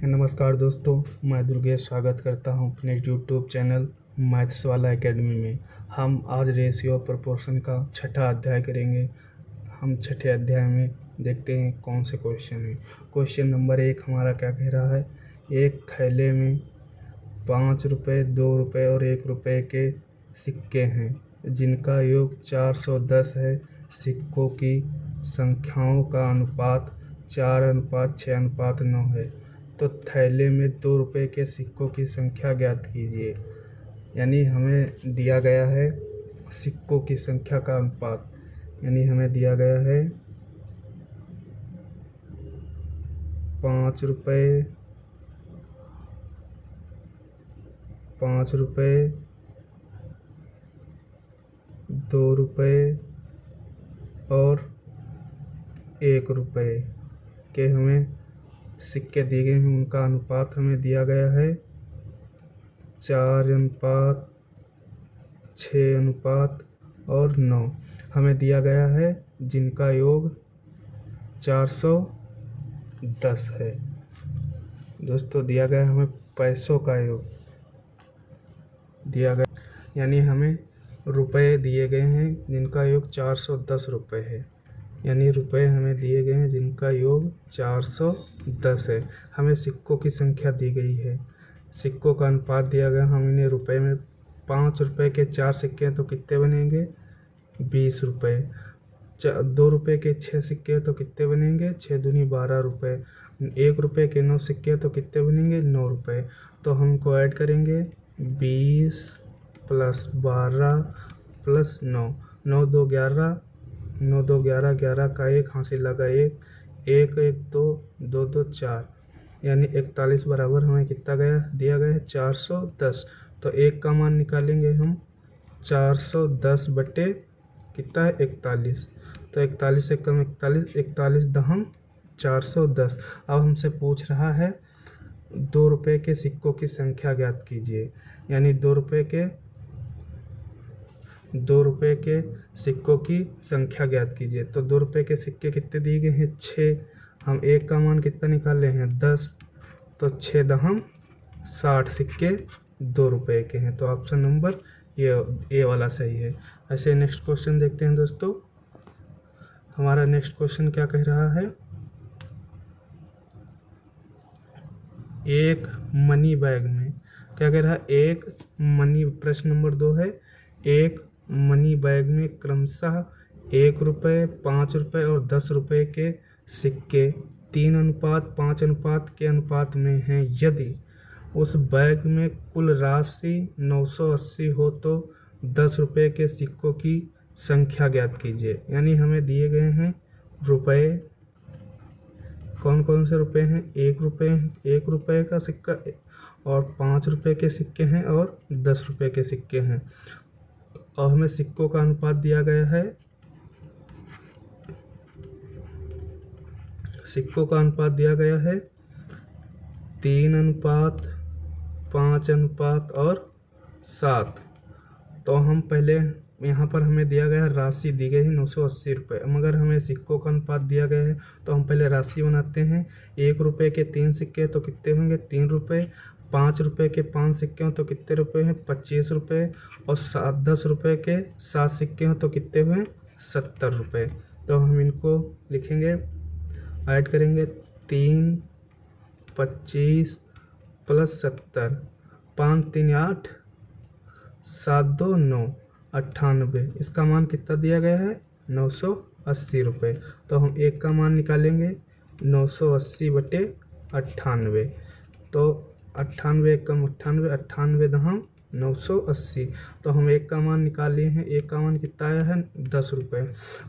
नमस्कार दोस्तों, मैं दुर्गेश स्वागत करता हूं अपने यूट्यूब चैनल मैथ्स वाला एकेडमी में। हम आज रेशियो और प्रोपोर्शन का छठा अध्याय करेंगे। हम छठे अध्याय में देखते हैं कौन से क्वेश्चन हैं। क्वेश्चन नंबर 1 हमारा क्या कह रहा है। एक थैले में 5 रुपये, 2 रुपये और 1 रुपये के सिक्के हैं जिनका योग 410 है। सिक्कों की संख्याओं का अनुपात 4:6:9 है। तो थैले में 2 रुपये के सिक्कों की संख्या ज्ञात कीजिए। यानी हमें दिया गया है सिक्कों की संख्या का अनुपात, यानी हमें दिया गया है 5 रुपये, 5 रुपये, 2 रुपये और 1 रुपये के हमें सिक्के दिए गए हैं। उनका अनुपात हमें दिया गया है 4:6:9 हमें दिया गया है, जिनका योग 410 है। दोस्तों दिया गया हमें पैसों का योग दिया गया, यानी हमें रुपए दिए गए हैं जिनका योग 410 रुपये है। यानी रुपए हमें दिए गए हैं जिनका योग 410 है। हमें सिक्कों की संख्या दी गई है, सिक्कों का अनुपात दिया गया। हम इन्हें रुपए में 5 रुपये के 4 सिक्के हैं तो कितने बनेंगे 20 रुपये। 2 रुपये के 6 सिक्के हैं तो कितने बनेंगे 6 दूनी 12 रुपये। 1 रुपये के 9 सिक्के हैं तो कितने बनेंगे 9 रुपये। तो हमको ऐड करेंगे 20 + 12 + 9, 9 2 11, 9 2 11, 11 का 1 हासिल लगा 1, 1 1 2, 2 2 4, यानी 41 बराबर हमें कितना गया दिया गया है 410। तो 1 का मान निकालेंगे हम 410 बटे कितना है 41। तो 41 से कम 41, 41 दहम 410। अब हमसे पूछ रहा है 2 रुपये के सिक्कों की संख्या ज्ञात कीजिए। यानी 2 रुपये के सिक्कों की संख्या ज्ञात कीजिए। तो 2 रुपये के सिक्के कितने दिए गए हैं 6। हम 1 का मान कितना निकाले हैं 10। तो 6 दहम 60 सिक्के 2 रुपये के हैं। तो ऑप्शन नंबर ये वाला सही है। ऐसे नेक्स्ट क्वेश्चन देखते हैं दोस्तों। हमारा नेक्स्ट क्वेश्चन क्या कह रहा है। एक मनी बैग में क्या कह रहा है, एक मनी, प्रश्न नंबर 2 है। एक मनी बैग में क्रमशः 1 रुपये, 5 रुपये और 10 रुपये के सिक्के 3:5 के अनुपात में हैं। यदि उस बैग में कुल राशि 980 हो तो 10 रुपये के सिक्कों की संख्या ज्ञात कीजिए। यानी हमें दिए गए हैं रुपये, कौन कौन से रुपये हैं 1 रुपये का सिक्का और 5 रुपये के सिक्के हैं और 10 रुपये के सिक्के हैं। और हमें सिक्कों का अनुपात दिया गया है, सिक्कों का अनुपात दिया गया है 3:5 और 7। तो हम पहले यहाँ पर हमें दिया गया राशि दी गई है 980 रुपये। मगर हमें सिक्कों का अनुपात दिया गया है तो हम पहले राशि बनाते हैं। 1 रुपये के 3 सिक्के तो कितने होंगे 3 रुपये। 5 रुपये के 5 सिक्के हों तो कितने रुपये हैं 25 रुपये। और 10 रुपये के 7 सिक्के हों तो कितने हुए 70 रुपये। तो हम इनको लिखेंगे, ऐड करेंगे 3 25 + 70, 5 3 8, 7 2 9, 98। इसका मान कितना दिया गया है 980 रुपये। तो हम 1 का मान निकालेंगे 980 बटे 98। तो 98 कम 98, 98 दहम 980। तो हम 1 का मान निकाले हैं। 1 का मान कितना आया है 10 रुपये।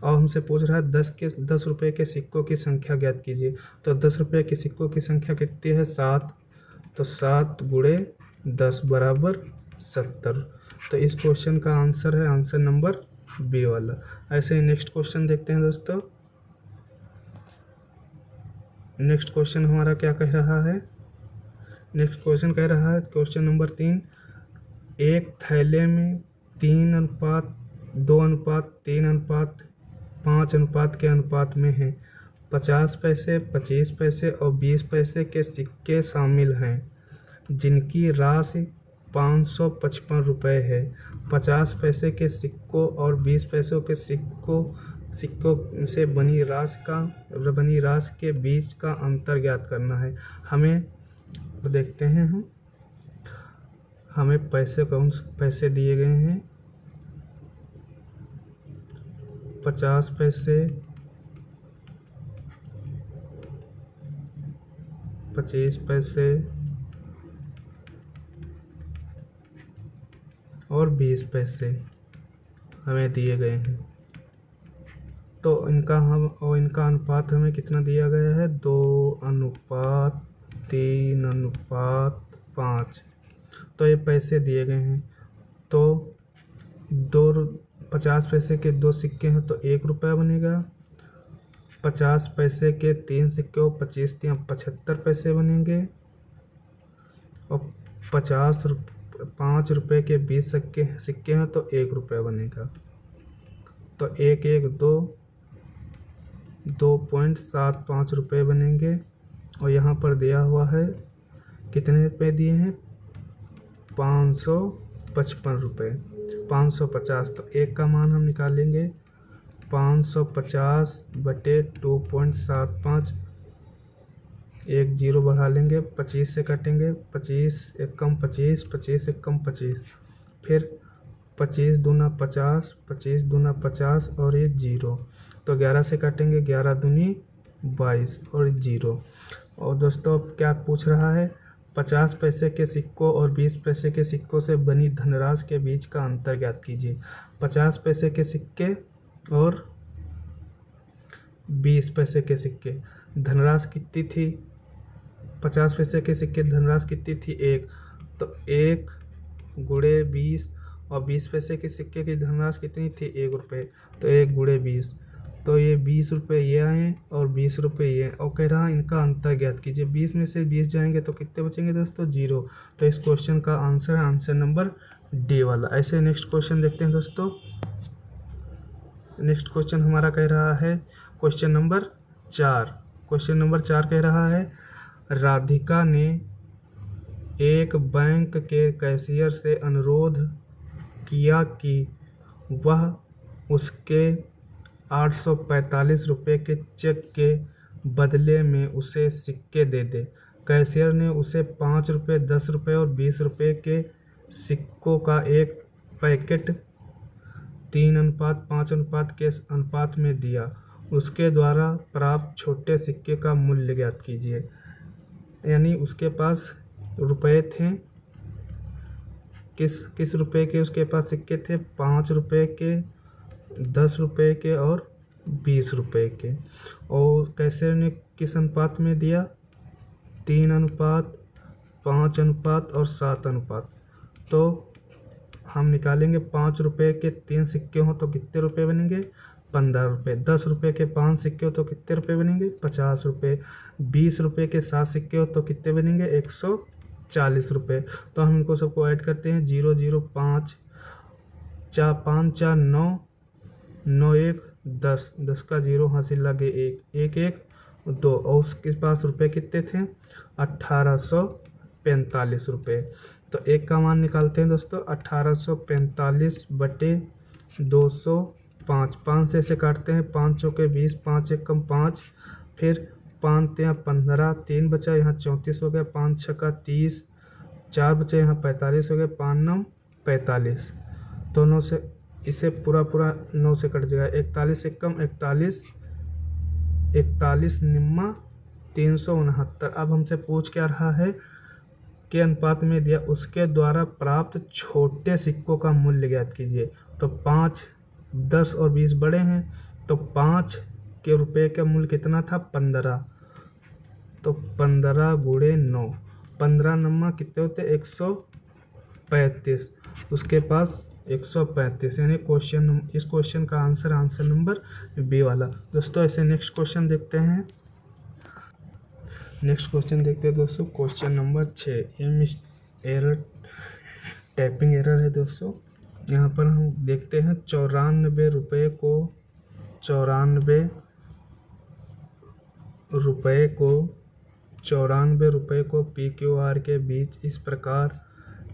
और हमसे पूछ रहा है 10 रुपये के सिक्कों की संख्या ज्ञात कीजिए। तो 10 रुपये के सिक्कों की संख्या कितनी है 7। तो 7 × 10 बराबर 70। तो इस क्वेश्चन का आंसर है आंसर नंबर बी वाला। ऐसे ही नेक्स्ट क्वेश्चन देखते हैं दोस्तों। नेक्स्ट क्वेश्चन हमारा क्या कह रहा है। नेक्स्ट क्वेश्चन कह रहा है क्वेश्चन नंबर 3। एक थैले में 3:2:3:5 के अनुपात में है। 50 पैसे, 25 पैसे और 20 पैसे के सिक्के शामिल हैं, जिनकी राशि 555 रुपये है। 50 पैसे के सिक्कों और 20 पैसों के सिक्कों से बनी राशि के बीच का अंतर ज्ञात करना है। हमें देखते हैं हमें पैसे दिए गए हैं 50 पैसे, 25 पैसे और 20 पैसे हमें दिए गए हैं। तो इनका अनुपात हमें कितना दिया गया है? 2:3:5। तो ये पैसे दिए गए हैं। तो 50 पैसे के 2 सिक्के हैं तो 1 रुपया बनेगा। 50 पैसे के 3 सिक्के और 25 पैसे बनेंगे। और 5 रुपये के 20 सिक्के हैं तो 1 रुपया बनेगा। तो 2.75 रुपये बनेंगे। और यहाँ पर दिया हुआ है कितने रुपये दिए हैं? 555 रुपये। 550, तो 1 का मान हम निकालेंगे 550 बटे 2.75। 1 जीरो बढ़ा लेंगे, 25 से काटेंगे, 25 एकम 25, 25 एकम 25, फिर 25 दूना 50, 25 दूना 50 और ये जीरो। तो 11 से काटेंगे, 11 दूनी 22 और जीरो। और दोस्तों अब क्या पूछ रहा है? 50 पैसे के सिक्कों और 20 पैसे के सिक्कों से बनी धनराशि के बीच का अंतर ज्ञात कीजिए। 50 पैसे के सिक्के और 20 पैसे के सिक्के, धनराशि कितनी थी? 50 पैसे के सिक्के धनराशि कितनी थी? 1। तो 1 गुणे 20। और 20 पैसे के सिक्के की धनराशि कितनी थी? 1 रुपये। तो 1 गुणे 20, तो ये 20 रुपये ये आए और 20 रुपये ये। और कह रहा है इनका अंतर ज्ञात कीजिए। 20 में से 20 जाएंगे तो कितने बचेंगे दोस्तों? 0। तो इस क्वेश्चन का आंसर है आंसर नंबर डी वाला। ऐसे नेक्स्ट क्वेश्चन देखते हैं दोस्तों। नेक्स्ट क्वेश्चन हमारा कह रहा है क्वेश्चन नंबर 4। क्वेश्चन नंबर 4 कह रहा है राधिका ने एक बैंक के कैशियर से अनुरोध किया कि वह उसके 845 रुपये के चेक के बदले में उसे सिक्के दे दे। कैशियर ने उसे 5 रुपये, 10 रुपये और 20 रुपये के सिक्कों का एक पैकेट 3:5 के अनुपात में दिया। उसके द्वारा प्राप्त छोटे सिक्के का मूल्य ज्ञात कीजिए। यानी उसके पास रुपए थे, किस रुपए के उसके पास सिक्के थे? 5 रुपये के, 10 रुपये के और 20 रुपये के। और कैशियर ने किस अनुपात में दिया? 3:5, 5:5 और 7:5। तो हम निकालेंगे 5 रुपये के 3 सिक्के हों तो कितने रुपये बनेंगे? 15 रुपये। 10 रुपये के 5 सिक्के हो तो कितने रुपये बनेंगे? 50 रुपये। 20 रुपये के 7 सिक्के हो तो कितने बनेंगे? 140 रुपये। तो हम इनको सबको ऐड करते हैं। 0 0 5 4 5 4 9 9 1 10, 10 का 0 हासिल लगे 1 1 1 2। और उसके पास रुपये कितने थे? 1845 रुपये। तो 1 का मान निकालते हैं दोस्तों। 1845 बटे 205। 5 से ऐसे काटते हैं, 5 चौके 20, 5 एकम 5, फिर 5 या 15, 3 बचा, यहाँ 34 हो गया, 5 छक्का 30, 4 बचे, यहाँ 45 हो गया, 5 9 45। तो 9 से इसे पूरा 9 से कट जाएगा। 41 एकम 41, 41 निम्मा 369। अब हमसे पूछ क्या रहा है? के अनुपात में दिया उसके द्वारा प्राप्त छोटे सिक्कों का मूल्य ज्ञात कीजिए। तो 5, 10 और 20 बड़े हैं, तो 5 के रुपये का मूल्य कितना था? 15। तो 15 गुणे 9, 15 नम्मा कितने होते? 135। उसके पास 135, यानी इस क्वेश्चन का आंसर नंबर बी वाला। दोस्तों ऐसे नेक्स्ट क्वेश्चन देखते हैं। नेक्स्ट क्वेश्चन देखते हैं दोस्तों। Question number 6 error, typing error है दोस्तों। यहाँ पर हम देखते हैं 94 रुपये को 94 रुपये को 94 रुपये को PQR के बीच इस प्रकार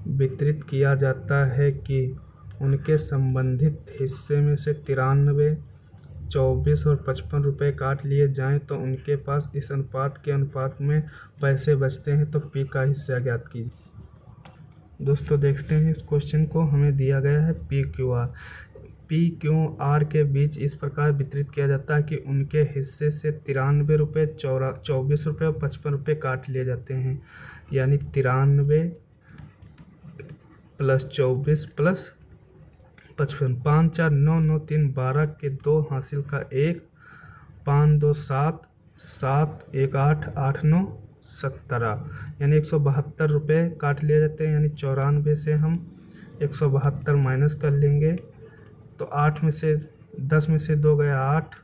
वितरित किया जाता है कि उनके संबंधित हिस्से में से 93, 24 और 55 रुपये काट लिए जाएं तो उनके पास इस अनुपात के अनुपात में पैसे बचते हैं, तो P का हिस्सा ज्ञात कीजिए। दोस्तों देखते हैं इस क्वेश्चन को। हमें दिया गया है PQR के बीच इस प्रकार वितरित किया जाता है कि उनके हिस्से से 93 रुपये, 24 रुपये और 55 रुपये काट लिए जाते हैं, यानी 93 प्लस 24 प्लस 55, 5 4 9 9 3 12 के 2 हासिल का 1, 5 2 7 7 1 8 8 9 17, यानी 172 रुपये काट लिए जाते हैं। यानी 94 से हम 172 माइनस कर लेंगे तो 8 में से 10 में से 2 गया 8,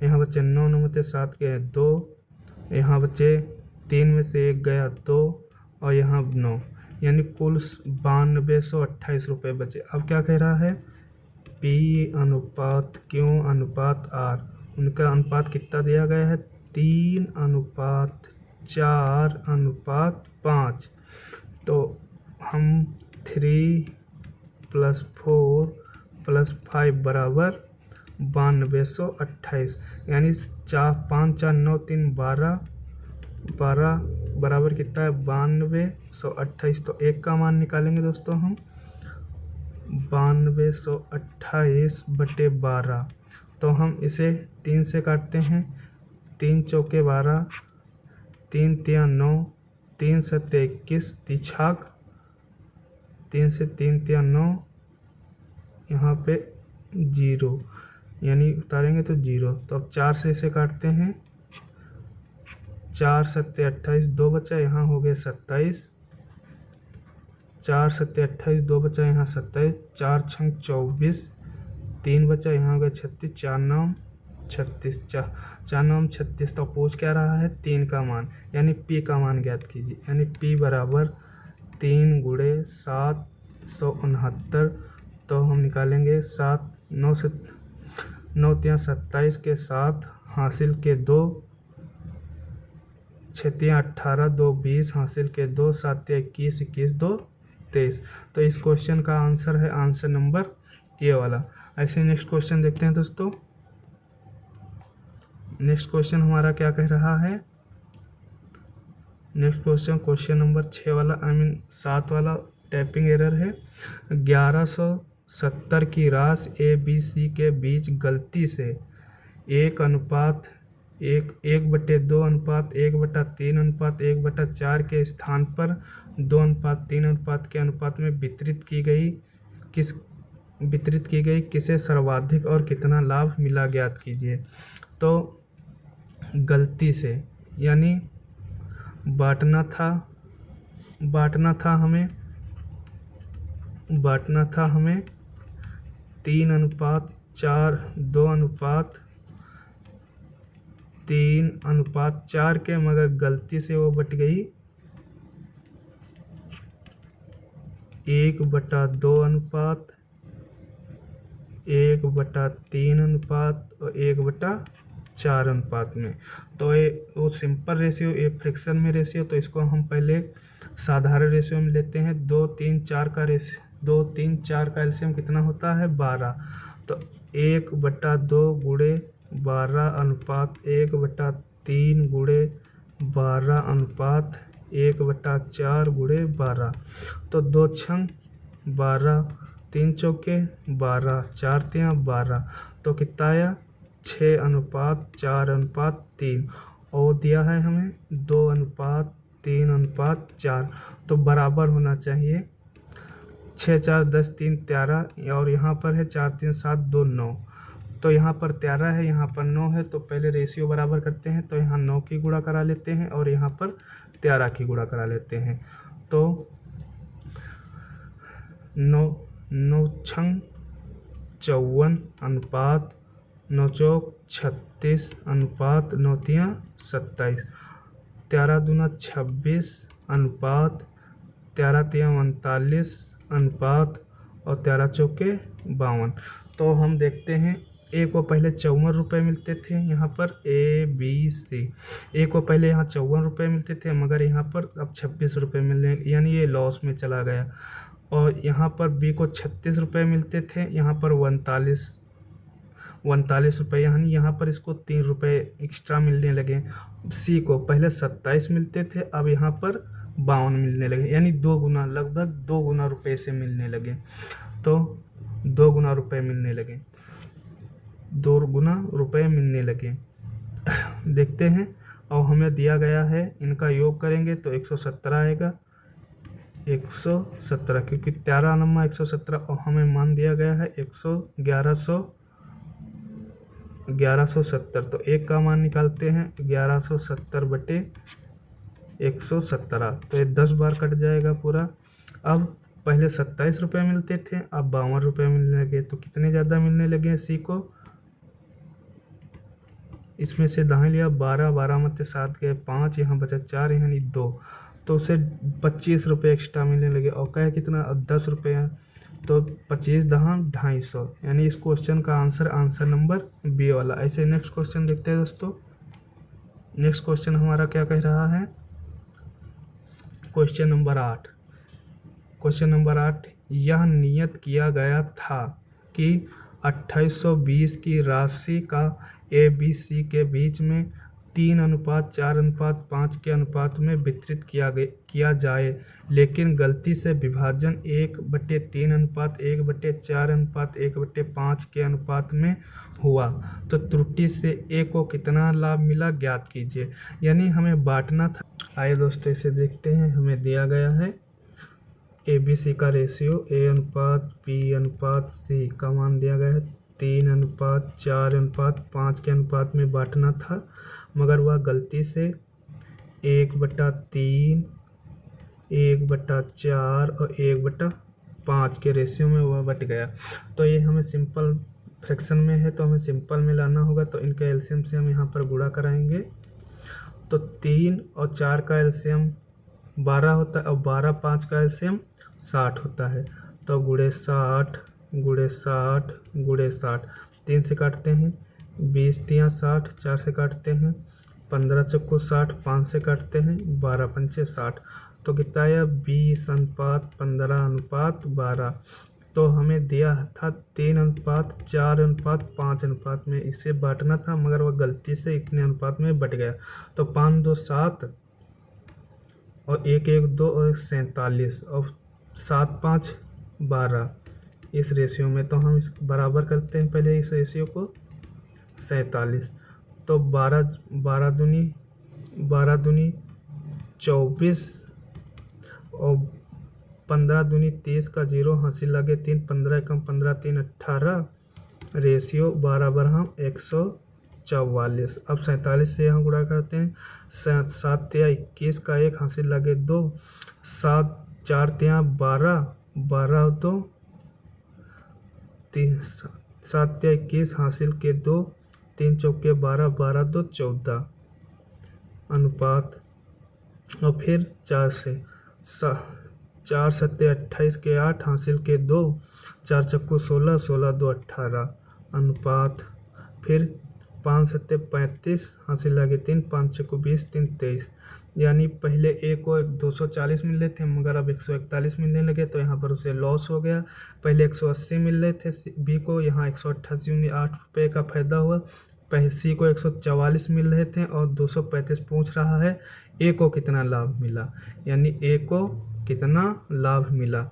यहाँ बचे 9 9 में से 7 गए 2, यहाँ बचे 3 में से 1 गया 2 और यहाँ 9, यानी कुल 9228 रुपये बचे। अब क्या कह रहा है, P अनुपात Q अनुपात R, उनका अनुपात कितना दिया गया है, 3:4:5। तो हम 3 + 4 + 5 बराबर 9228, यानी 5 4 9 3 12 बराबर कितना है 9228। तो 1 का मान निकालेंगे दोस्तों हम, 9228/12। तो हम इसे 3 से काटते हैं, 3 चौके 12, 3 तिया 9, 3 सत्ते 21, तिछाक 3 से 3 तिया 9, यहाँ पे 0, यानी उतारेंगे तो 0। तो अब 4 से इसे काटते हैं, 4 सत्ते 28, 2 बचा, यहाँ हो गए 27, 4 सत्ते 28, 2 बचा, यहाँ 27, 4 छंग 24, 3 बचा, यहाँ हो गए 36, 4 9 36, 4 9 36। तो पूछ क्या रहा है, 3 का मान, यानी P का मान ज्ञात कीजिए। यानी P बराबर 3 × 769। तो हम निकालेंगे 7 9 से 9 तिया 27 के 7 हासिल के 2, 6 तिया 18, 2 20 हासिल के 2, 7 तिया 21, 21 2 23। तो इस क्वेश्चन का आंसर है आंसर नंबर ए वाला। ऐसे नेक्स्ट क्वेश्चन देखते हैं दोस्तों। नेक्स्ट क्वेश्चन हमारा क्या कह रहा है, नेक्स्ट क्वेश्चन नंबर 6 वाला, 7 वाला टाइपिंग एरर है। 1170 की राशि ABC के बीच गलती से 1:2:1/3:1/4 के स्थान पर 2:3 के अनुपात में वितरित की गई किसे सर्वाधिक और कितना लाभ मिला ज्ञात कीजिए। तो गलती से यानी बांटना था हमें 3:4 2:3:4 के, मगर गलती से वो बट गई 1/2 अनुपात, 1/3 अनुपात और 1/4 अनुपात में। तो ये वो सिंपल रेशियो, ये फ्रैक्शन में रेशियो, तो इसको हम पहले साधारण रेशियो में लेते हैं। 2 3 4 का रेशियो, 2 3 4 का एलसीएम कितना होता है 12। तो 1/2 × 12 अनुपात 1/3 × 12 अनुपात 1/4 × 12। तो 2 छंग 12, 3 चौके 12, 4 तिया 12, तो कितना आया 6:4:3। और दिया है हमें 2:3:4, तो बराबर होना चाहिए। 6 4 10 3 13, और यहाँ पर है 4 3 7 2 9, तो यहाँ पर 13 है, यहाँ पर 9 है। तो पहले रेशियो बराबर करते हैं, तो यहाँ 9 की गुणा करा लेते हैं और यहाँ पर 13 की गुणा करा लेते हैं। तो 9 छंग 54 अनुपात 9 चौक 36 अनुपात 9 तिया 27, 13 दूना 26 अनुपात 13 तिया 39 अनुपात और 13 चौके 52। तो हम देखते हैं ए को पहले 54 रुपये मिलते थे, यहाँ पर ए बी सी। ए को पहले यहाँ 54 रुपये मिलते थे, मगर यहाँ पर अब 26 रुपये मिलने, यानी ये लॉस में चला गया। और यहाँ पर बी को 36 रुपये मिलते थे, यहाँ पर 39 रुपये, यानी यहाँ पर इसको 3 रुपये एक्स्ट्रा मिलने लगे। सी को पहले 27 मिलते थे, अब यहाँ पर 52 मिलने लगे, यानी 2 गुना, लगभग 2 गुना रुपये से मिलने लगे। तो 2 गुना रुपये मिलने लगे, 2 गुना रुपये मिलने लगे। देखते हैं, और हमें दिया गया है, इनका योग करेंगे तो 117 आएगा, 117, क्योंकि 13 नंबर 117, और हमें मान दिया गया है 1170। तो एक का मान निकालते हैं, 1170 बटे 117, तो ये 10 बार कट जाएगा पूरा। अब पहले 27 रुपये मिलते थे, अब 52 रुपये मिलने लगे, तो कितने ज़्यादा मिलने लगे सी को, इसमें से दाएं लिया 12, 12 में से 7 गए 5, यहाँ बचा 4, यानी 2, तो उसे 25 रुपये एक्स्ट्रा मिलने लगे। और कहे कितना, 10 रुपये है, तो 25 दहाँ 250, यानी इस क्वेश्चन का आंसर नंबर बी वाला। ऐसे नेक्स्ट क्वेश्चन देखते हैं दोस्तों। नेक्स्ट क्वेश्चन हमारा क्या कह रहा है, क्वेश्चन नंबर 8। क्वेश्चन नंबर 8, यह नियत किया गया था कि 2820 की राशि का ए बी सी के बीच में 3:4:5 के अनुपात में वितरित किया जाए, लेकिन गलती से विभाजन 1/3:1/4:1/5 के अनुपात में हुआ, तो त्रुटि से ए को कितना लाभ मिला ज्ञात कीजिए। यानी हमें बांटना था। आइए दोस्तों इसे देखते हैं। हमें दिया गया है ए बी सी का रेशियो, ए अनुपात बी अनुपात सी का मान दिया गया है 3:4:5 के अनुपात में बांटना था, मगर वह गलती से 1/3, 1/4 और 1/5 के रेशियो में वह बट गया। तो ये हमें सिंपल फ्रैक्शन में है, तो हमें सिंपल में लाना होगा, तो इनका एलसीएम से हम यहाँ पर गुणा कराएंगे। तो 3 और 4 का एलसीएम 12 होता है, और 12, 5 का एलसीएम 60 होता है। तो गुणे 60 गुणे 60 गुणे 60, 3 से काटते हैं, 20 तियाँ 60, 4 से काटते हैं, 15 चक्कू 60, 5 से काटते हैं, 12 पंचे 60, तो कितना आया 20:15:12। तो हमें दिया था 3:4:5 में इसे बांटना था, मगर वह गलती से इतने अनुपात में बट गया। तो 5 2 7 और 1 1 2 और 47 और 7 5 12 इस रेशियो में। तो हम इस बराबर करते हैं पहले इस रेशियो को, 47। तो 12 दूनी 24 और 15 दूनी 30 का 0 हासिल लगे 3, 15 कम 15 3 18, रेशियो 12 बराबर 144। अब 47 से यहाँ गुणा करते हैं, 7 तिया 21 का 1 हासिल लगे 2, 7 4 तिया 12, 12 2 7 तिया 21 हासिल के 2, 3 चौके 12, 12 2 14 अनुपात। और फिर 4 से 4 7 28 के 8 हासिल के 2, 4 चक्कू 16, 16 2 18 अनुपात। फिर 5 7 35 हासिल लगे 3, 5 चक्कू 20, 3 23। यानी पहले ए को 240 मिल रहे थे, मगर अब 141 मिलने लगे, तो यहाँ पर उसे लॉस हो गया। पहले 180 मिल रहे थे बी को, यहाँ 188 8 रुपये का फायदा हुआ। पहले सी को 144 मिल रहे थे और 235 पूछ रहा है ए को कितना लाभ मिला, यानी ए को कितना लाभ मिला।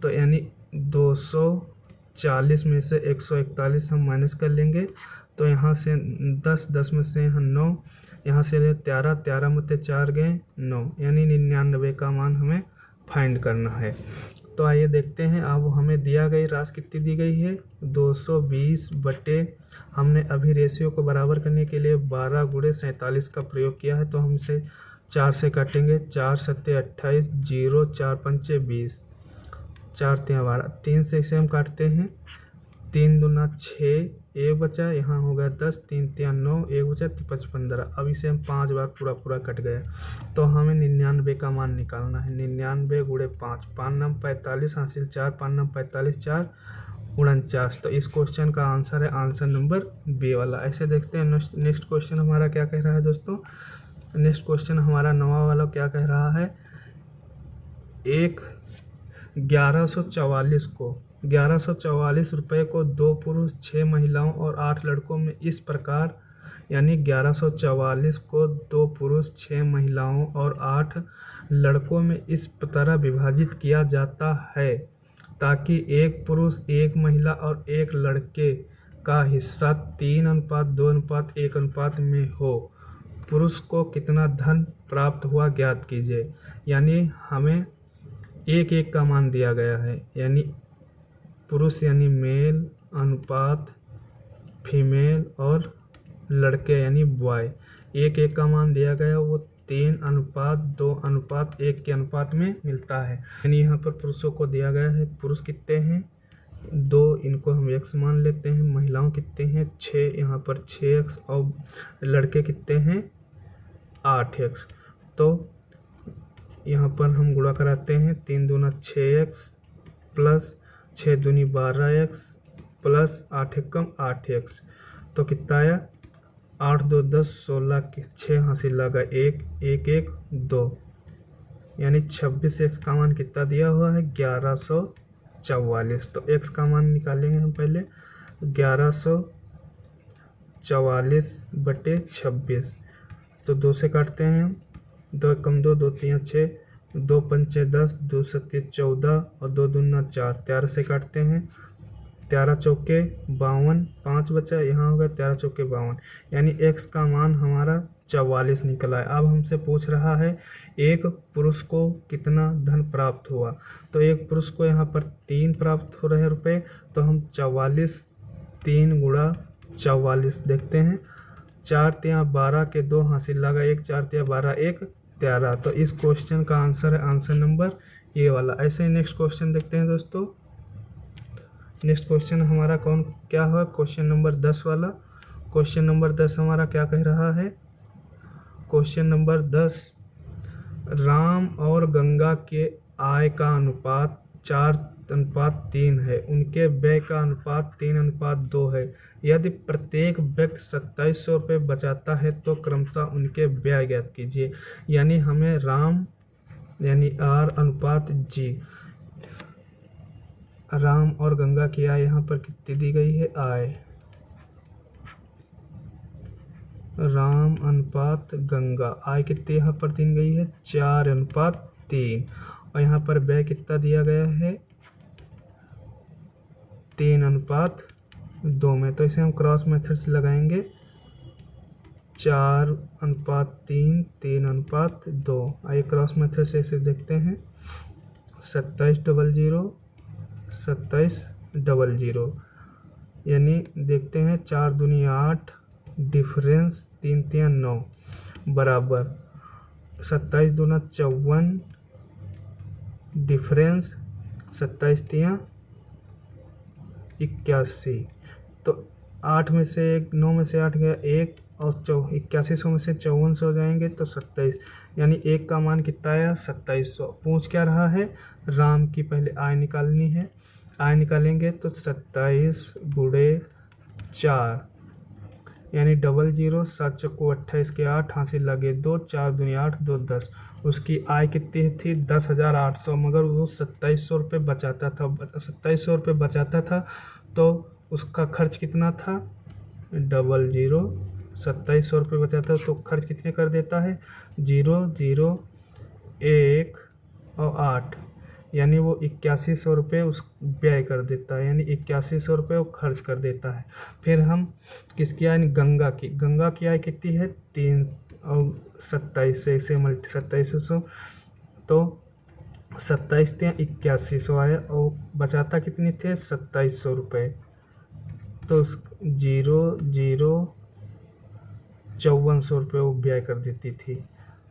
तो यानी 240 में से 141 हम माइनस कर लेंगे, तो यहाँ से 10 में से यहाँ 9, यहाँ से 13 में से 4 गए 9, यानी 99 का मान हमें फाइंड करना है। तो आइए देखते हैं। अब हमें दिया गई राशि कितनी दी गई है, 220 बटे, हमने अभी रेशियो को बराबर करने के लिए 12 गुणे 47 का प्रयोग किया है, तो हम इसे 4 से काटेंगे, 4 7 28 0, 4 पंचे 20, 4 3 12, 3 से इसे हम काटते हैं, 3 दूना 6, 1 बचा, यहाँ हो गया 10, 3 3 9, 1 बचा 5 15। अब इसे हम 5 बार पूरा कट गया, तो हमें 99 का मान निकालना है। 99 गुणे 5, 5 9 45 हासिल 4, 5 9 45 4 49। तो इस क्वेश्चन का आंसर है आंसर नंबर बी वाला। ऐसे देखते हैं नेक्स्ट क्वेश्चन हमारा क्या कह रहा है दोस्तों। नेक्स्ट क्वेश्चन हमारा 9वां वाला क्या कह रहा है, एक 1144 रुपये को 2 पुरुष 6 महिलाओं और 8 लड़कों में इस प्रकार, यानी 1144 को 2 पुरुष 6 महिलाओं और 8 लड़कों में इस तरह विभाजित किया जाता है ताकि एक पुरुष 1 महिला और 1 लड़के का हिस्सा 3:2:1 में हो। पुरुष को कितना धन प्राप्त हुआ ज्ञात कीजिए। यानी हमें एक एक का मान दिया गया है, यानी पुरुष यानी मेल अनुपात फीमेल और लड़के यानी बॉय, एक एक का मान दिया गया, वो 3:2:1 के अनुपात में मिलता है। यानी यहाँ पर पुरुषों को दिया गया है, पुरुष कितने हैं 2, इनको हम x मान लेते हैं। महिलाओं कितने हैं 6, यहाँ पर 6x, और लड़के कितने हैं 8x। तो यहाँ पर हम गुणा कराते हैं, 3 दूना 6x प्लस 6 दूनी 12x प्लस 8 कम 8x, तो कितना आया 8 2 10 16 की 6 हासिल लगा 1 1 1 2, यानी 26x का मान कितना दिया हुआ है 1144। तो x का मान निकालेंगे हम पहले, 1144/26, तो 2 से काटते हैं हम, 2 कम 2 2 3 6, 2 पंचे 10, 2 सत्ते 14 और 2 दूना 4, 13 से काटते हैं, 13 चौके 52, 5 बचा, यहाँ होगा 13 चौके 52, यानी x का मान हमारा 44 निकला है। अब हमसे पूछ रहा है एक पुरुष को कितना धन प्राप्त हुआ। तो एक पुरुष को यहाँ पर 3 प्राप्त हो रहे रुपए, तो हम 44 3 गुणा 44 देखते हैं, 4 3 12 के 2 हासिल लगा 1, 4 3 12 1 13। तो इस क्वेश्चन का आंसर है आंसर नंबर ये वाला। ऐसे ही नेक्स्ट क्वेश्चन देखते हैं दोस्तों। नेक्स्ट क्वेश्चन हमारा क्या है, क्वेश्चन नंबर 10 वाला। क्वेश्चन नंबर 10 हमारा क्या कह रहा है, क्वेश्चन नंबर 10, राम और गंगा के आय का अनुपात 4:3 है, उनके व्यय का अनुपात 3:2 है। यदि प्रत्येक व्यक्ति 2700 रुपये बचाता है तो क्रमशः उनके व्यय ज्ञात कीजिए। यानी हमें राम यानी R अनुपात G, राम और गंगा की आय यहाँ पर कितनी दी गई है, आय राम अनुपात गंगा, आय कितनी यहाँ पर दी गई है 4:3, और यहाँ पर व्यय कितना दिया गया है 3:2 में। तो इसे हम क्रॉस मेथड से लगाएंगे, 4:3 3:2। आइए क्रॉस मेथड से इसे देखते हैं, 2700 2700, यानी देखते हैं 4 दूनी 8, डिफरेंस 3 3 9 बराबर 27 दूना 54, डिफरेंस 27 3 81। तो 8 में से 9 में से 8 गया 1, और 8100 में से 5400 हो जाएंगे तो 27, यानी 1 का मान कितना आया 2700। पूछ क्या रहा है, राम की पहले आय निकालनी है, आय निकालेंगे तो 27 गुणे 4, यानी 00, 7 चौको 28 के 8 हासिल लगे 2, 4 दूनी 8 2 10। उसकी आय कितनी थी 10,800, मगर वो 2700 रुपये बचाता था, 2700 रुपये बचाता था, तो उसका खर्च कितना था 00, 2700 रुपये बचाता तो खर्च कितने कर देता है 0 0 1 और 8, यानी वो 8100 रुपये उस व्यय कर देता है, यानी 8100 रुपये वो खर्च कर देता है। फिर हम किसकी आय, गंगा की आय कितनी है 3 और 27 से इसे 2700, तो 27 3 8100 आया, और बचाता कितनी थे 2700 रुपये, तो 0 0 5400 रुपये वो व्यय कर देती थी,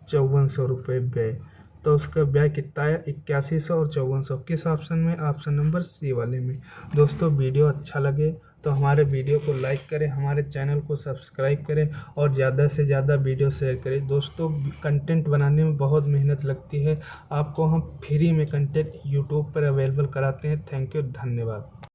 5400 रुपये व्यय। तो उसका व्यय कितना है 8100 और 5400, किस ऑप्शन में, ऑप्शन नंबर सी वाले में। दोस्तों वीडियो अच्छा लगे तो हमारे वीडियो को लाइक करें, हमारे चैनल को सब्सक्राइब करें और ज़्यादा से ज़्यादा वीडियो शेयर करें। दोस्तों कंटेंट बनाने में बहुत मेहनत लगती है, आपको हम फ्री में कंटेंट यूट्यूब पर अवेलेबल कराते हैं। थैंक यू, धन्यवाद।